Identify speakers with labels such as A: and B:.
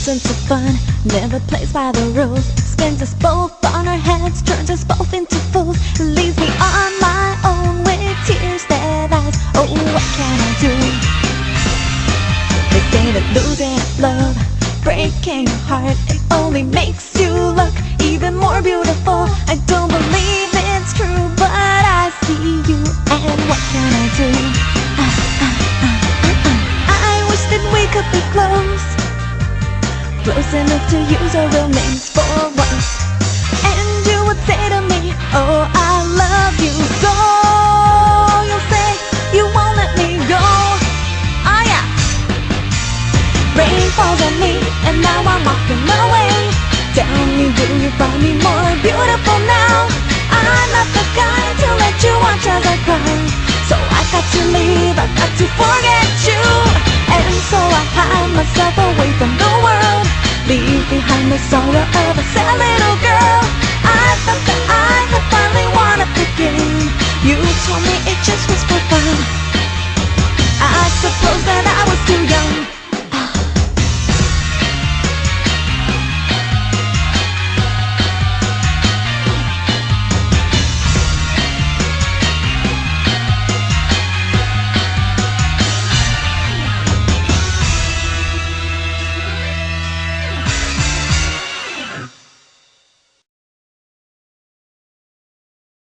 A: sense of fun never plays by the rules. Spins us both on our heads, turns us both into fools. Leaves me on my own with tears that eyes. Oh, what can I do? They say that losing love, breaking your heart, it only makes you look even more beautiful. I don't believe it's true, but I see you, and what can I do? I wish that we could be close enough to use our real names for once. And you would say to me, oh, I love you so. You'll say you won't let me go. Oh yeah. Rain falls on me and now I'm walking away. Tell me, do you find me more beautiful now? I'm not the guy to let you watch as I cry, so I got to leave, I got to forget you. And so I hide myself away from the world, leave behind the sorrow of a sad little girl.